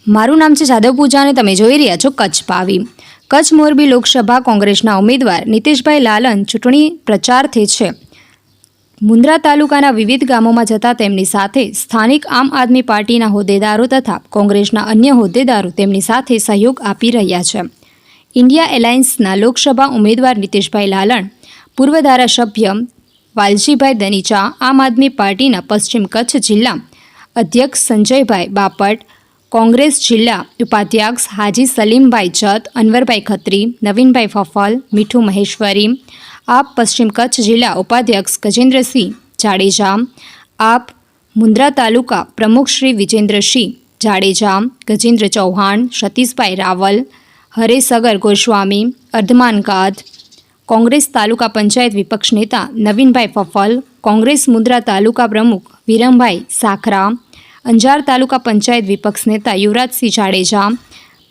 મારું નામ છે જાદવ પૂજા અને તમે જોઈ રહ્યા છો કચ્છ પાવી। કચ્છ મોરબી લોકસભા કોંગ્રેસના ઉમેદવાર નીતિશભાઈ લાલન ચૂંટણી પ્રચારથી છે મુન્દ્રા તાલુકાના વિવિધ ગામોમાં જતા તેમની સાથે સ્થાનિક આમ આદમી પાર્ટીના હોદ્દેદારો તથા કોંગ્રેસના અન્ય હોદ્દેદારો તેમની સાથે સહયોગ આપી રહ્યા છે। ઇન્ડિયા એલાયન્સના લોકસભા ઉમેદવાર નીતિશભાઈ લાલન, પૂર્વ ધારાસભ્ય વાલજીભાઈ દનીચા, આમ આદમી પાર્ટીના પશ્ચિમ કચ્છ જિલ્લા અધ્યક્ષ સંજયભાઈ બાપટ, કોંગ્રેસ જિલ્લા ઉપાધ્યક્ષ હાજી સલીમભાઈ જત, અનવરભાઈ ખત્રી, નવીનભાઈ ફફલ, મીઠુ મહેશ્વરી, આપ પશ્ચિમ કચ્છ જિલ્લા ઉપાધ્યક્ષ ગજેન્દ્રસિંહ જાડેજા, આપ મુન્દ્રા તાલુકા પ્રમુખ શ્રી વિજેન્દ્રસિંહ જાડેજા, ગજેન્દ્ર ચૌહાણ, સતીશભાઈ રાવલ, હરેસગર ગોસ્વામી, અર્ધમાન ગાદ, કોંગ્રેસ તાલુકા પંચાયત વિપક્ષ નેતા નવીનભાઈ ફફલ, કોંગ્રેસ મુન્દ્રા તાલુકા પ્રમુખ વિરમભાઈ સાખરા, અંજાર તાલુકા પંચાયત વિપક્ષ નેતા યુવરાજસિંહ જાડેજા,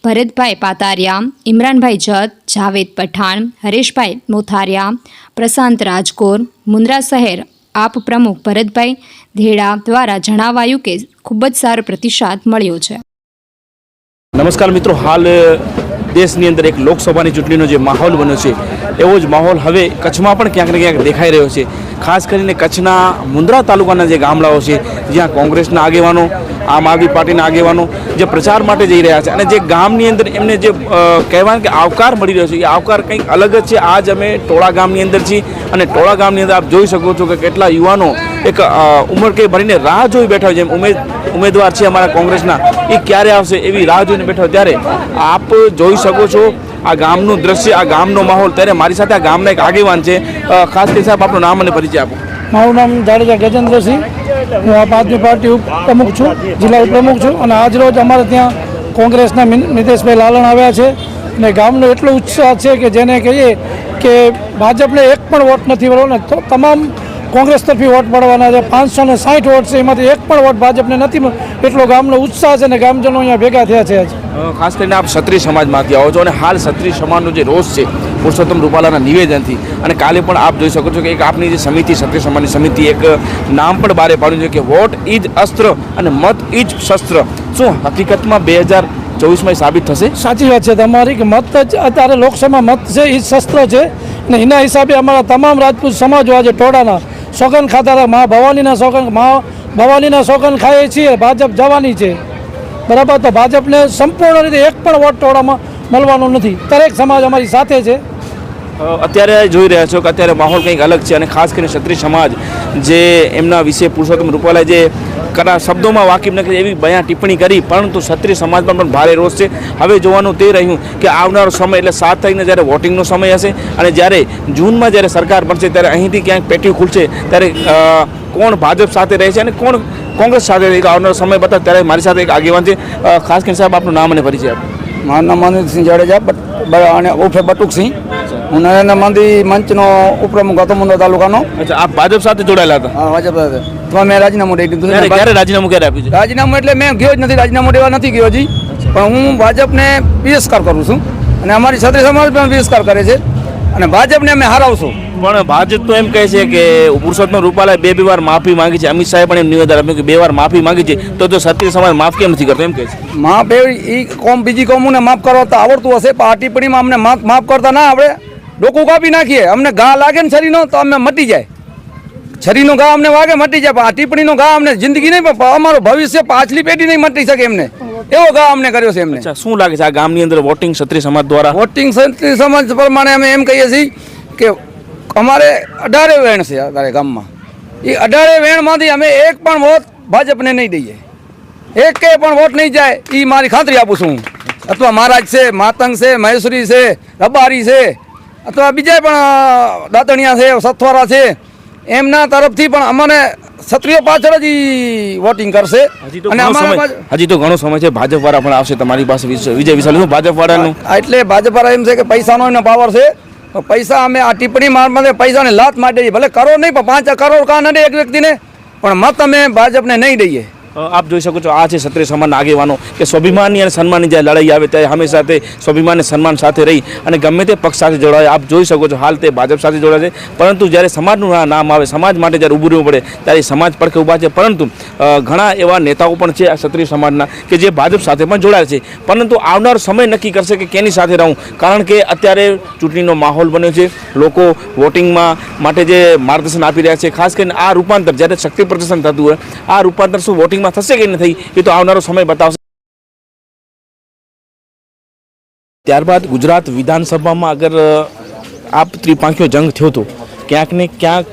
ભરતભાઈ પાતારિયા, ઇમરાનભાઈ જત, જાવેદ પઠાણ, હરેશભાઈ મોથારિયા, પ્રશાંત રાજકોર, મુન્દ્રા શહેર આપ પ્રમુખ ભરતભાઈ ધેડા દ્વારા જણાવાયું કે ખૂબ જ સારો પ્રતિસાદ મળ્યો છે। નમસ્કાર મિત્રો, હાલ દેશની અંદર એક લોકસભાની ચૂંટણીનો જે માહોલ બન્યો છે એવો જ માહોલ હવે કચ્છમાં પણ ક્યાંક ને ક્યાંક દેખાઈ રહ્યો છે। ખાસ કરીને કચ્છના મુન્દ્રા તાલુકાના જે ગામડાઓ છે જ્યાં કોંગ્રેસના આગેવાનો, આમ આદમી પાર્ટીના આગેવાનો જે પ્રચાર માટે જઈ રહ્યા છે અને જે ગામની અંદર એમને જે કહેવાય કે આવકાર મળી રહ્યો છે એ આવકાર કંઈક અલગ જ છે। આજ અમે ટોળા ગામની અંદર છીએ અને ટોળા ગામની અંદર આપ જોઈ શકો છો કે કેટલા યુવાનો એક ઉમળકે ભરીને રાહ જોઈ બેઠા હોય, જેમ ઉમેદવાર છે અમારા કોંગ્રેસના એ ક્યારે આવશે એવી રાહ જોઈને બેઠા હોય ત્યારે આપ જોઈ શકો છો આ ગામનું દ્રશ્ય, આ ગામનો માહોલ। ત્યારે મારી સાથે આ ગામના એક આગેવાન છે, ખાસ કરી સાહેબ આપનું નામ અને પરિચય આપો। મારું નામ જાડેજા ગજેન્દ્રસિંહ, હું આમ આદમી પાર્ટી પ્રમુખ છું, જિલ્લા પ્રમુખ છું અને આજ રોજ અમારે ત્યાં કોંગ્રેસના નીતિશભાઈ લાલન આવ્યા છે અને ગામનો એટલો ઉત્સાહ છે કે જેને કહીએ કે ભાજપને એક પણ વોટ નથી મળ્યો ને તો તમામ કોંગ્રેસ તરફી વોટ પડવાના છે। 560 વોટ છે, એમાંથી એક પણ વોટ ભાજપને નથી મળ્યો, એટલો ગામનો ઉત્સાહ છે અને ગામજનો અહીંયા ભેગા થયા છે। આજ ખાસ કરીને આપ ક્ષત્રિય સમાજમાંથી આવો છો અને હાલ ક્ષત્રિય સમાજનો જે રોષ છે પુરુષોત્તમ રૂપાલાના નિવેદનથી અને કાલે પણ આપ જોઈ શકો છો કે એક આપની જે સમિતિ, ક્ષત્રિય સમાજની સમિતિ, એક નામ પણ બહાર પાડ્યું છે કે વોટ ઇજ અસ્ત્ર અને મત ઇજ શસ્ત્ર। શું હકીકતમાં 2024માં સાબિત થશે? સાચી વાત છે તમારી કે મત જ અત્યારે લોકસભામાં મત છે એ શસ્ત્ર છે અને એના હિસાબે અમારા તમામ રાજપૂત સમાજો આજે ટોળાના સોગન ખાતા હતા, મા ભવાનીના સોગન ખાઈએ છીએ, ભાજપ જવાની છે બરાબર। તો ભાજપને સંપૂર્ણ રીતે એક પણ વોટ ટોળામાં મળવાનો નથી, દરેક સમાજ અમારી સાથે છે। અત્યારે જોઈ રહ્યા છો કે અત્યારે માહોલ કંઈક અલગ છે અને ખાસ કરીને ક્ષત્રિય સમાજ જે એમના વિશે પુરુષોત્તમ રૂપાલાએ જે શબ્દોમાં વાકેફ ન કરી એવી બયા ટિપ્પણી કરી, પરંતુ ક્ષત્રિય સમાજમાં પણ ભારે રોષ છે। હવે જોવાનું તે રહ્યું કે આવનારો સમય એટલે 7 તારીખને જ્યારે વોટિંગનો સમય હશે અને જ્યારે જૂનમાં જ્યારે સરકાર બનશે ત્યારે અહીંથી ક્યાંક પેટી ખુલશે ત્યારે કોણ ભાજપ સાથે રહે છે અને કોણ કોંગ્રેસ સાથે રહે છે આવનારો સમય બતાવે। ત્યારે મારી સાથે એક આગેવાન છે, ખાસ કરીને સાહેબ આપનું નામ અને પરિચય આપો। મારું નામ મનોજસિંહ જાડેજા અને ઉર્ફે બટુકસિંહ, હું નરેન્દ્ર મોદી મંચનો ઉપપ્રમુખ હતો મુન્દ્રા તાલુકાનો। અચ્છા, આપ ભાજપ સાથે જોડાયેલા હતા? હા, ભાજપ સાથે। તો મેં રાજીનામું દઈ દીધું। ક્યારે રાજીનામું ક્યારે આપ્યું છે? રાજીનામું એટલે મેં ગયો જ નથી, રાજીનામું દેવા નથી ગયો હજી, પણ હું ભાજપને તિરસ્કાર કરું છું અને અમારી ક્ષત્રિય સમાજ પણ તિરસ્કાર કરે છે અને ભાજપને અમે હારાવશું। પણ ભાજપ તો એમ કહે છે કે પુરુષોત્તમ રૂપાલાએ બે વાર માફી માંગી છે, અમિત શાહે પણ એમ નિવેદન આપ્યું કે 2 વાર માફી માંગી છે, તો ક્ષત્રિય સમાજ માફ કેમ નથી કરતો એમ કહે છે? માફ એ કોમ બીજી કોમોને માફ કરવા તો આવડતું હશે, પણ આ ટિપ્પણીમાં અમને માફ કરતા ના આવડે, ડોકું કાપી નાખીએ, અમને ઘા લાગે ને છરીનો તો અમે મટી જાય, છરીનો ઘા અમને વાગે મટી જાય, પણ આ ટિપ્પણીનો ઘા અમને જિંદગી નહીં પણ અમારું ભવિષ્ય પાછલી પેઢી નહીં મટી શકે એમને, એવો ઘા અમને કર્યો છે એમને। શું લાગે છે આ ગામની અંદર વોટિંગ ક્ષત્રિય સમાજ દ્વારા? વોટિંગ ક્ષત્રિય સમાજ પ્રમાણે અમે એમ કહીએ છીએ કે અમારે 18 વેણ છે અત્યારે ગામમાં, એ 18 વેણમાંથી અમે એક પણ વોટ ભાજપને નહીં દઈએ, એક પણ વોટ નહીં જાય એ મારી ખાતરી આપું છું હું। અથવા મહારાજ છે, માતંગ છે, મહેશ્વરી છે, રબારી છે અથવા બીજા પણ દાતણિયા છે, સથવારા છે, એમના તરફથી પણ અમને ક્ષત્રિયો પાછળ જ વોટિંગ કરશે। અને હજી તો ઘણો સમય છે, ભાજપ વાળા પણ આવશે તમારી પાસે। વિજય વિશાલ ભાજપ વાળાનું એટલે ભાજપ વાળા એમ છે કે પૈસાનો એનો પાવર છે, પૈસા અમે આ ટિપ્પણી મારફતે પૈસાને લાત માટે ભલે કરોડ નહીં પણ 5 કરોડ કાં ન દે એક વ્યક્તિને, પણ મત અમે ભાજપને નહીં દઈએ। આપ જોઈ શકો છો આ છે ક્ષત્રિય સમાજના આગેવાનો કે સ્વાભિમાની અને સન્માનની જ્યારે લડાઈ આવે ત્યારે હંમેશા તે સ્વાભિમાન અને સન્માન સાથે રહી અને ગમે તે પક્ષ સાથે જોડાય. આપ જોઈ શકો છો હાલ તે ભાજપ સાથે જોડાય છે, પરંતુ જ્યારે સમાજનું નામ આવે, સમાજ માટે જ્યારે ઊભું રહેવું પડે ત્યારે સમાજ પડખે ઊભા છે. પરંતુ ઘણા એવા નેતાઓ પણ છે આ ક્ષત્રિય સમાજના કે જે ભાજપ સાથે પણ જોડાયેલ છે, પરંતુ આવનારો સમય નક્કી કરશે કે કેની સાથે રહું. કારણ કે અત્યારે ચૂંટણીનો માહોલ બન્યો છે, લોકો વોટિંગમાં માટે જે માર્ગદર્શન આપી રહ્યા છે. ખાસ કરીને આ રૂપાંતર જ્યારે શક્તિ પ્રદર્શન થતું હોય, આ રૂપાંતર શું વોટિંગમાં થશે કે નથી એ તો આવનારો સમય બતાવશે. ત્યારબાદ ગુજરાત વિધાનસભામાં અગર આપ ત્રિપાંખીયો જંગ થયો હતો, ક્યાંક ને ક્યાંક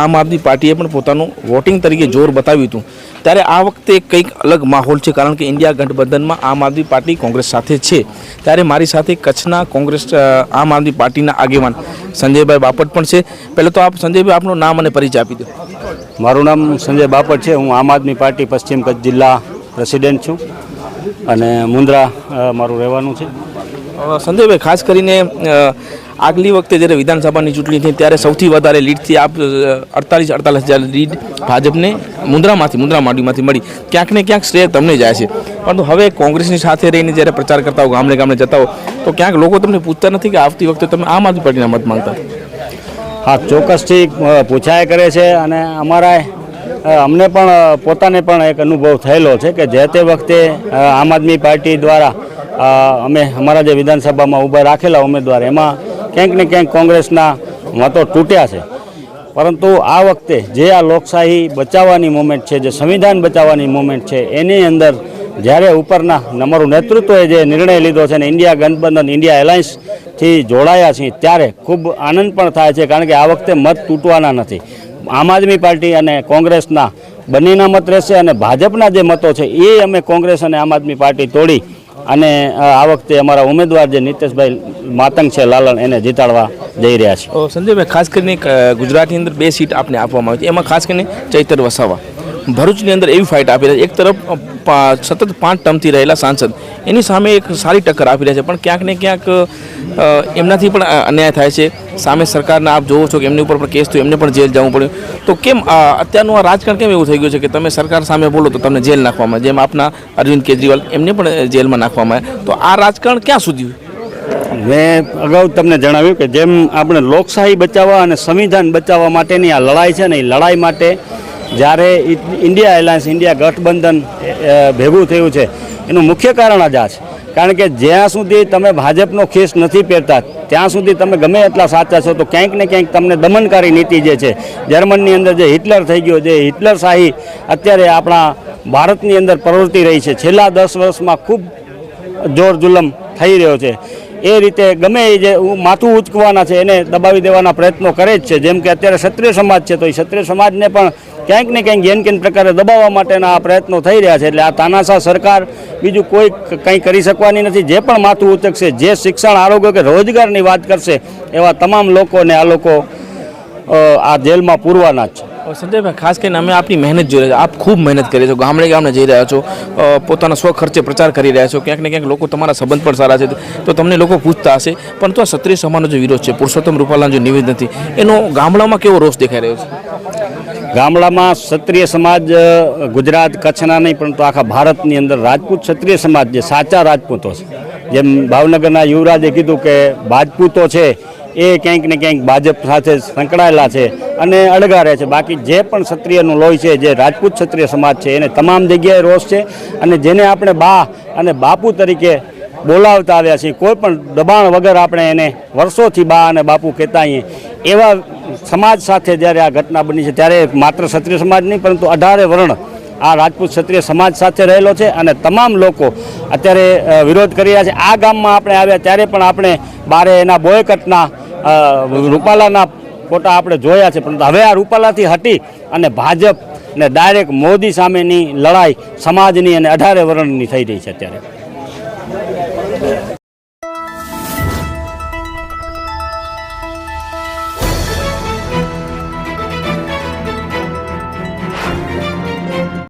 આમ આદમી પાર્ટીએ પણ પોતાનું વોટિંગ તરીકે જોર બતાવ્યું હતું. ત્યારે આ વખતે કંઈક અલગ માહોલ છે, કારણ કે ઇન્ડિયા ગઠબંધનમાં આમ આદમી પાર્ટી કોંગ્રેસ સાથે છે. ત્યારે મારી સાથે કચ્છના કોંગ્રેસ આમ આદમી પાર્ટીના આગેવાન સંજયભાઈ બાપટ પણ છે. પહેલાં તો આપ સંજયભાઈ આપનું નામ અને પરિચય આપી દો. મારું નામ સંજય બાપટ છે. હું આમ આદમી પાર્ટી પશ્ચિમ કચ્છ જિલ્લા પ્રેસિડેન્ટ છું અને મુન્દ્રા મારું રહેવાનું છે. સંજયભાઈ, ખાસ કરીને આગલી વખતે જ્યારે વિધાનસભાની ચૂંટણી થઈ ત્યારે સૌથી વધારે લીડથી આપ 48,000 લીડ ભાજપને મુન્દ્રા માંડીમાંથી મળી. ક્યાંક ને ક્યાંક શ્રેય તમને જાય છે, પરંતુ હવે કોંગ્રેસની સાથે રહીને જ્યારે પ્રચાર કરતા હો, ગામડે ગામડે જતા હો, તો ક્યાંક લોકો તમને પૂછતા નથી કે આવતી વખતે તમે આમ આદમી પાર્ટીના મત માંગતા? હા, ચોક્કસથી પૂછાય કરે છે અને અમને પણ પોતાને પણ એક અનુભવ થયેલો છે કે જે તે વખતે આમ આદમી પાર્ટી દ્વારા અમે અમારા જે વિધાનસભામાં ઊભા રાખેલા ઉમેદવાર એમાં ક્યાંક ને ક્યાંક કોંગ્રેસના મતો તૂટ્યા છે. પરંતુ આ વખતે જે આ લોકશાહી બચાવવાની મુવમેન્ટ છે, જે સંવિધાન બચાવવાની મુવમેન્ટ છે, એની અંદર જ્યારે ઉપરના અમારું નેતૃત્વએ જે નિર્ણય લીધો છે અને ઇન્ડિયા ગઠબંધન ઇન્ડિયા એલાયન્સથી જોડાયા છીએ, ત્યારે ખૂબ આનંદ પણ થાય છે. કારણ કે આ વખતે મત તૂટવાના નથી. આમ આદમી પાર્ટી અને કોંગ્રેસના બંનેના મત રહેશે અને ભાજપના જે મતો છે એ અમે કોંગ્રેસ અને આમ આદમી પાર્ટી તોડી અને આ વખતે અમારા ઉમેદવાર જે નીતેશભાઈ માતંગ છે લાલણ, એને જીતાડવા જઈ રહ્યા છે. સંજયભાઈ, ખાસ કરીને ગુજરાતની અંદર 2 સીટ આપને આપવામાં આવી છે, એમાં ખાસ કરીને ચૈતર વસાવા ભરૂચની અંદર એવી ફાઇટ આપી રહ્યા છે. એક તરફ સતત 5 ટર્મથી રહેલા સાંસદ એની સામે એક સારી ટક્કર આપી રહ્યા છે, પણ ક્યાંક ને ક્યાંક એમનાથી પણ અન્યાય થાય છે. સામે સરકારના આપ જોવો છો કે એમની ઉપર પણ કેસ થયો, એમને પણ જેલ જવું પડ્યું. તો કેમ અત્યારનું આ રાજકારણ કેમ એવું થઈ ગયું છે કે તમે સરકાર સામે બોલો તો તમને જેલ નાખવામાં, જેમ આપના અરવિંદ કેજરીવાલ એમને પણ જેલમાં નાખવામાં આવે, તો આ રાજકારણ ક્યાં સુધી? મેં અગાઉ તમને જણાવ્યું કે જેમ આપણે લોકશાહી બચાવવા અને સંવિધાન બચાવવા માટેની આ લડાઈ છે ને, એ લડાઈ માટે જ્યારે ઇન્ડિયા એલાયન્સ ઇન્ડિયા ગઠબંધન ભેગું થયું છે, એનું મુખ્ય કારણ જ આ છે. કારણ કે જ્યાં સુધી તમે ભાજપનો ખેસ નથી પહેરતા ત્યાં સુધી તમે ગમે એટલા સાચા છો તો ક્યાંક ને ક્યાંક તમને દમનકારી નીતિ જે છે, જર્મનની અંદર જે હિટલર થઈ ગયો, જે હિટલર શાહી અત્યારે આપણા ભારતની અંદર પ્રવર્તી રહી છે, છેલ્લા 10 વર્ષમાં ખૂબ જોર જુલમ થઈ રહ્યો છે. એ રીતે ગમે એ જે માથું ઉચકવાના છે એને દબાવી દેવાના પ્રયત્નો કરે જ છે. જેમ કે અત્યારે ક્ષત્રિય સમાજ છે, તો એ ક્ષત્રિય સમાજને પણ ક્યાંક ને ક્યાંક કેન પ્રકારે દબાવવા માટેના આ પ્રયત્નો થઈ રહ્યા છે. એટલે આ તાનાશાહ સરકાર બીજું કોઈ કંઈ કરી શકવાની નથી. જે પણ માથું ઉચકશે, જે શિક્ષણ, આરોગ્ય કે રોજગારની વાત કરશે, એવા તમામ લોકોને આ લોકો આ જેલમાં પૂરવાના જ છે. સંજયભાઈ, ખાસ કરીને અમે આપની મહેનત જોઈ રહ્યા છો. આપ ખૂબ મહેનત કરી છો, ગામડે ગામડે જઈ રહ્યા છો, પોતાના સ્વ ખર્ચે પ્રચાર કરી રહ્યા છો. ક્યાંક ને ક્યાંક લોકો તમારા સંબંધ પણ સારા છે, તો તમને લોકો પૂછતા હશે. પરંતુ આ ક્ષત્રિય સમાજનો જે વિરોધ છે, પુરુષોત્તમ રૂપાલાનો જે નિવેદન નથી, એનો ગામડામાં કેવો રોષ દેખાઈ રહ્યો છે? ગામડામાં ક્ષત્રિય સમાજ ગુજરાત કચ્છના નહીં પરંતુ આખા ભારતની અંદર રાજપૂત ક્ષત્રિય સમાજ જે સાચા રાજપૂતો છે, જેમ ભાવનગરના યુવરાજે કીધું કે રાજપૂતો છે એ ક્યાંક ને ક્યાંક ભાજપ સાથે સંકળાયેલા છે અને અળગા રહે છે. બાકી જે પણ ક્ષત્રિયનું લોહી છે, જે રાજપૂત ક્ષત્રિય સમાજ છે, એને તમામ જગ્યાએ રોષ છે. અને જેને આપણે બા અને બાપુ તરીકે બોલાવતા આવ્યા છીએ, કોઈ પણ દબાણ વગર આપણે એને વર્ષોથી બા અને બાપુ કહેતા આવીએ, એવા સમાજ સાથે જ્યારે આ ઘટના બની છે, ત્યારે માત્ર ક્ષત્રિય સમાજ નહીં પરંતુ 18 વર્ણ આ રાજપૂત ક્ષત્રિય સમાજ સાથે રહેલો છે અને તમામ લોકો અત્યારે વિરોધ કરી રહ્યા છે. આ ગામમાં આપણે આવ્યા ત્યારે પણ આપણે બારે એના બોયકટના રૂપાલાના ફોટા આપણે જોયા છે, પરંતુ હવે આ રૂપાલાથી હટી અને ભાજપ ને ડાયરેક્ટ મોદી સામેની લડાઈ સમાજની અને 18 વર્ણની થઈ રહી છે અત્યારે.